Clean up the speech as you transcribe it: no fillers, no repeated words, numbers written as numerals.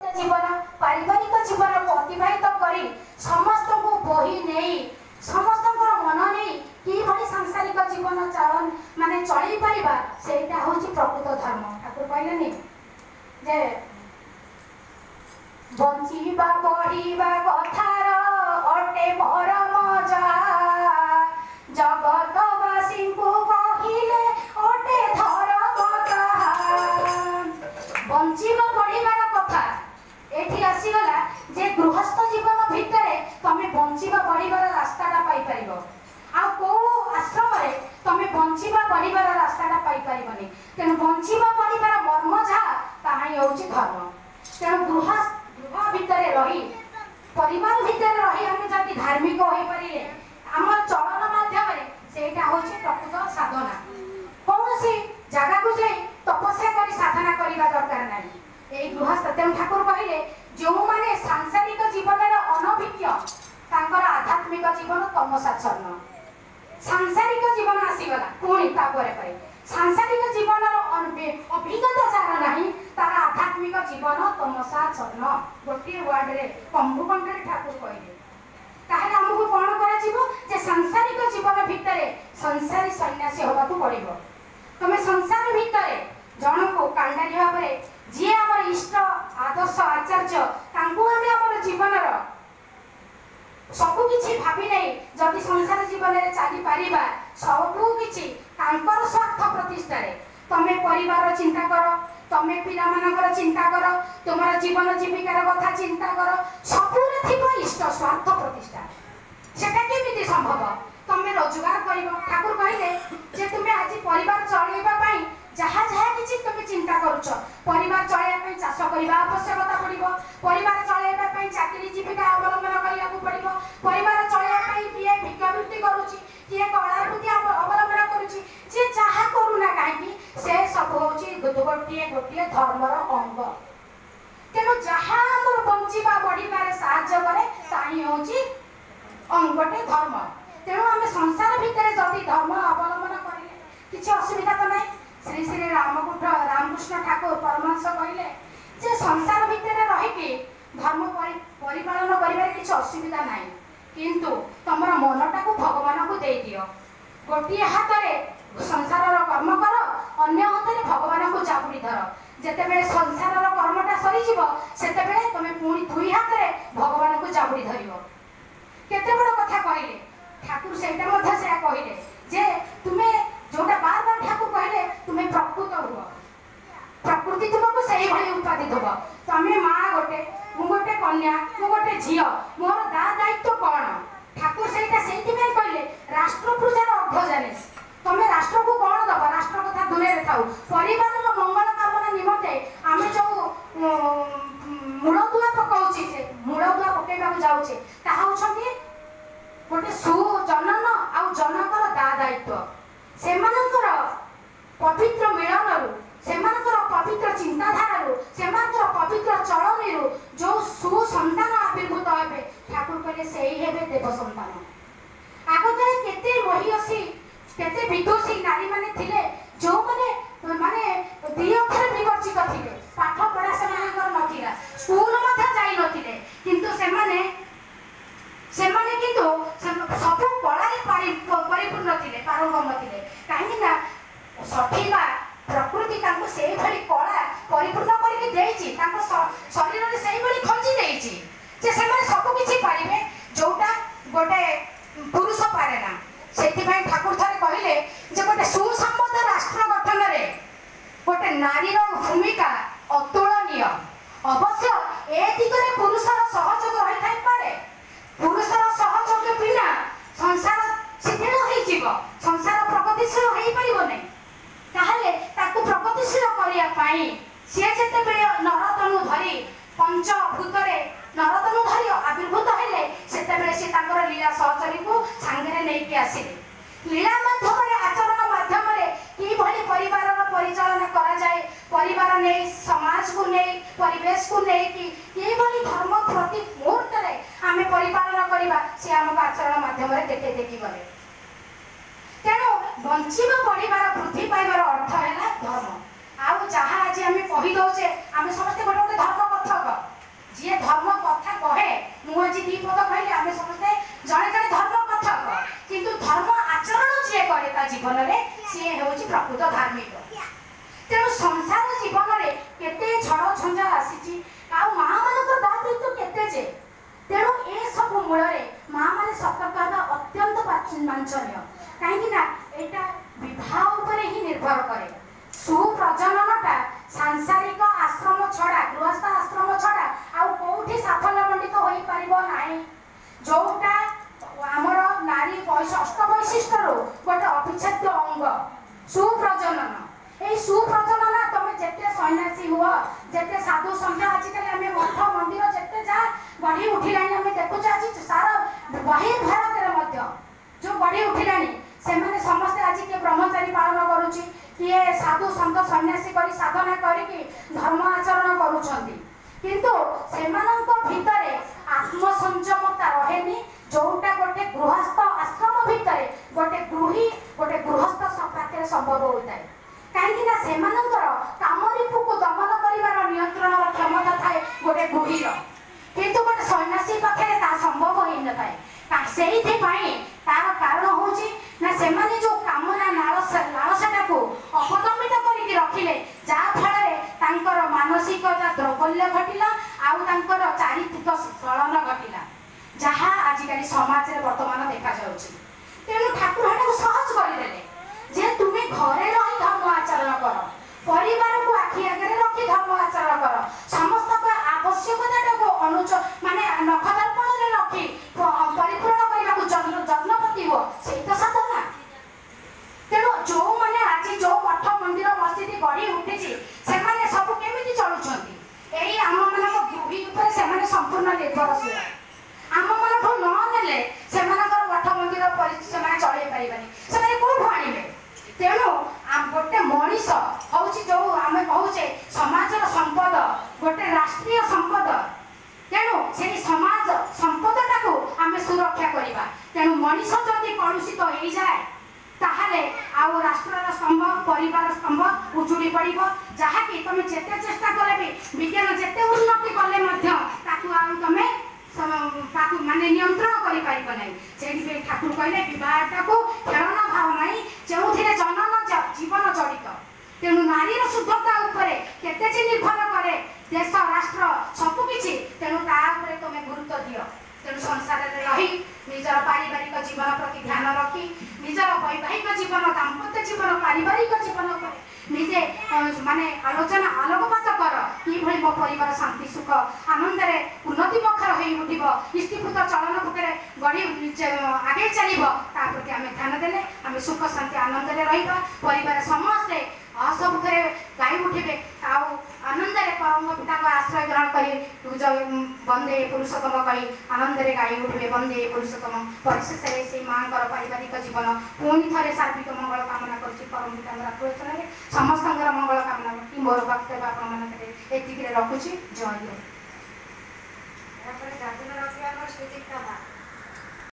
जीवन पारिवारिक जीवन को अतिबाहित करी समस्त को बही नहीं समस्त मन नहीं कि सांसारिक जीवन चलन माने चली पारिबा सेटा होची प्रकृत धर्म। ठाकुर कहलेनी जे बंचीबा बढ़ीबा कथार अटे परम जा जगतवासी को कहिले अटे धर्म कहा। बंचीबा बढ़ीबार कथा एठी आसीगला जे गृहस्थ जीवन भितर तमे बंचीबा बढ़ीबार रास्ताटा पाई परिबो आ को आश्रम रे तमे बंचीबा बढ़ीबार रास्ताटा पाई परिबनी। तेनु बंचीबा बढ़ीबार मर्म जा ताहाई होची धर्म। तेनु गृह भितर रही परिवार भितर रही हम जदि धार्मिक होई परिले हम चलन माध्यम रे सेटा होची प्रकृत साधना। कोनोसी जगह को जाई तपस्या करी साधना करिबा दरकार नाही। ए गृहस्थ तेनु ठाकुर कहिले जो माने सांसारिक जीवन रे अनभिज्ञ तांकर आध्यात्मिक जीवन तमसाच्छन्न। सांसारिक जीवन आसीगला कोणी तापरे परे सांसारिक जीवन अभिज्ञता जार नाही तार आध्यात्मिक जीवन तमसाच्छन्न। गोटे वर्ड रे कंबुकंठ रे ठाकुर कहिले ताहले हमहु कोन करा जीवो जे सांसारिक जीवन भितरे संसारी सन्यासी होबा को पड़िबो। तमे संसार भितरे जण को कांडारी भाबरे जे हमर इष्ट आदर्श आचार्य तांको हम हमर जीवन रो सबु किछि भाबी नै जदि संसार जीवन रे चाली पारिबा सबु किछि तांकर स्वार्थ प्रतिष्ठा रे तमे परिवार चिंता करो तमे पिला मानकर चिंता करो तुमर जीवन जीविकार कथा चिंता करो सबुरे थिबो इष्ट स्वार्थ प्रतिष्ठा सेटा केमिति संभव। तमे रोजगार करिवो ठाकुर कहिले जे तुमे आज परिवार चलेबा पई जहा जहा किछि तुमे चिंता करूछ परिवार चलेबा पई चाष करिबा आवश्यकता पड़िबो परिवार चलेबा पई चाकरी जीविका अवलंबन करिया को पड़िबो परिवार चलेबा पई किए भिक्षावृत्ति करूची किए कलावृत्ति अवलंबन करूची जे चाहा करूना काहेकि से सब होची गोटिए गोटिए धर्मर अंग। तेनु जहा हमर बंचीबा बढ़ीबारे सहाय्य करे ताही होची अंगटे धर्म। तेनु हम संसार भितर जदि धर्म अवलंबन करिले किछि असुविधा तो नै। श्री श्री रामकृष्ण ठाकुर परमहंस कहिले जे संसार भितर रही कि धर्म परिपालन करिबार किछि असुविधा नाही किंतु तमर मनटा को भगवान को दे दियो। गोटिए हाथ रे संसारर कर्म कर अन्य हाथ रे भगवान को चापुड़ी धर। जेते बेले संसारर कर्मटा सरी जीवो सेते बेले तमे पुणी दुई हाथ रे भगवान को चापुड़ी धरिबो। केते बड़ कथा कहिले ठाकुर सेटा मध्ये से कहिले जे तुमे जोटा बार बार ठाकुर कहले तुम्हें प्रकृत हुआ प्रकृति तुमको सही भली उत्पादित होबो। तमे मां गोटे मु गोटे कन्या मु गोटे झियो मोर दायित्व कोन ठाकुर सेटा सेति में कहले राष्ट्र पूजार अर्ध जाने तमे राष्ट्र को कोन दबो राष्ट्र कथा दूरे रे थाउ परिवार रो मंगल कामना निमते आमे जो मूल दुआ पकाउची से मूल दुआ पकेबा को जाउचे ताहा होछंती गोटे सुजनन आ जनकर दायित्व सेमानकर पवित्र मिलनरु सेमानकर पवित्र चिंताधारु सेमानकर पवित्र चलनरु जो सुसंतान आविर्भूत हेबे ठाकुर कहले सेही हेबे देव संतान। आगतरे केते महियसी केते विदुषी नारी माने थिले जो माने दी अक्षर विवर्जित थिले पाठ पढ़ा सेमानकर नथिला स्कूल मध्ये जाई नथिले किंतु सेमाने किंतु सब कलारे परिपूर्ण थिले पारंगम थिले काहे ना सठीबा प्रकृति तांको सेही भली कला परिपूर्ण करके देइची तांको शरीर रे सेही भली खंजी देइची जे सेमाने सब किछि पारिबे जोटा गोटे पुरुष पारे ना। सेति भाई ठाकुर थारे कहिले जे गोटे सुसंबद्ध राष्ट्र गठन रे गोटे नारी रो भूमिका अतुलनीय। अवश्य ए दिगरे पुरुषर सहयोग रहि थाई पारे पुरुषर सहयोग बिना संसार शिथिल होई जीव संसार प्रगतिशील होई परिबो नै। ताहले ताकु प्रगतिशील करिया पाई से जेते बेले नरतनु धरी पंचभूत रे नरतनु धरी आविर्भूत हेले सेते बेले से तांकर लीला सहचरी को सांगरे नै के आसीले। लीला माध्यम रे आचरण माध्यम रे की भली परिवार रो परिचालन करा जाय परिवार नै समाज को नै परिवेश को नै की भली धर्म प्रति मुहूर्त रे आमे परिपालन करिबा से हम आचरण माध्यम रे देखि गले। तेणु बंचीबा बढ़ीबार वृद्धि पाइबार अर्थ है धर्म। आउ जहाँ आज आम कही दौचे आम समस्त गोटे गोटे धर्म कथक वांछनीय कहीं एटा विवाह उपर ही निर्भर करे। सुप्रजननटा सांसारिक आश्रम छड़ा गृहस्थ आश्रम छड़ा आउ कोठी साफल्य मंडित होई परिबो नाही। जोटा आमर नारी अष्ट वैशिष्ट्य गोटे अविच्छेद्य अंग सुप्रजनन। ए सुप्रजनन तुम जेते सन्यासी हुआ जेते साधु संत आजिकल आम मठ मंदिर जेते जा बढ़ी उठिलानी आम देखुचे आज सारा बही भारत जो बढ़ी उठिलानी से समस्ते आज किए ब्रह्मचारी पालन करुच्ची किए साधु संत सन्यासी करी साधना करी धर्म आचरण करुछंती किंतु सेमानंक भितरे आत्मसंयमता रहेनी जोटा गोटे गृहस्थ आश्रम भितरे गोटे गृही गोटे गृहस्थ पाखे संभव होता है कहीं सेमानंकर कामरीपु को दमन करिवार नियंत्रण क्षमता थाए गोटे गृहीर किंतु गोटे सन्यासी पाखे ता संभव हो न थाए तार कारण होची ना सेमाने जो कामना लालसा को अपदमित करके रखिले जा फल तांकर मानसिक द्रबल्य घटिला आउ तांकर चारित्रिक स्खलन घटिला जहाँ आजिकल समाज रे वर्तमान देखा जाउची। तेणु ठाकुर हाटा सहज करदेले जे तुमे घरे रही धर्म आचरण कर परिवार को आखि आगे रखी धर्म आचरण कर समस्त आवश्यकता को अनुच माने नखदर्पण रे रखी परिपूर्ण करने को जत्नपति हो से तो साधना। तेणु जो माने आज जो मठ मंदिर मस्जिद गढ़ी उठी से माने सब केमिति चलुछंती एई आम मानक गृही ऊपर से माने संपूर्ण निर्भरशील आम मानक न नेले से मानकर मठ मंदिर से माने चलै परिबानी से माने कोठु आनिबे। तेणु गोटे मनीष हूँ जो आम कहूचे समाजर संपद गोटे राष्ट्रीय संपद तेणु से समाज संपदटा को आम सुरक्षा करवा। तेणु मनीष जदि कलुषित हो जाए ताहले आउ राष्ट्रर स्तंभ परिवार स्तंभ उजुड़ी पड़ो जहाँकि तुम जिते चेष्टा कले भी विज्ञान जिते उन्नति कले तुम ताकू माने नियंत्रण करि पारिबो नै। से ठाकुर कहले विवाहटा को खेलना भाव नहीं जो जनन जीवन जड़ित। तेणु नारी शुद्धता उपरे केते जे निर्भर करे देश राष्ट्र सबकिछि तेणु ता उपरे तुम गुरुत्व दियो। तेणु संसार में रही निजर पारिवारिक जीवन प्रति ध्यान रखी निजर वैवाहिक जीवन दाम्पत्य जीवन पारिवारिक जीवन उपरे निजे माने आलोचना आलोकपात कर कि भली मो परिवार शांति सुख आनंद रे उन्नति मुखर होई उठिबो स्थिभूत चलन पुटरे गढ़ी आगे चलिबो ता प्रति आमे ध्यान देले आमे सुख शांति आनंद रे रहिबा परिवार समस्ते असुखरे गाई उठिबे आउ आनंद रे परम पिता को आश्रय ग्रहण करी वंदे पुरुषोत्तम कही आनंद रे गाई उठिबे वंदे पुरुषोत्तम। परिशेष रे से मांकर पारिवारिक जीवन पुणी थरे सार्विक मंगल कामना करछि परम पिता आश्रय रे समस्त मंगल कामना करछि मोर वक्तव्य आपण मानक एतिक रे रखुछि। जय गुरु।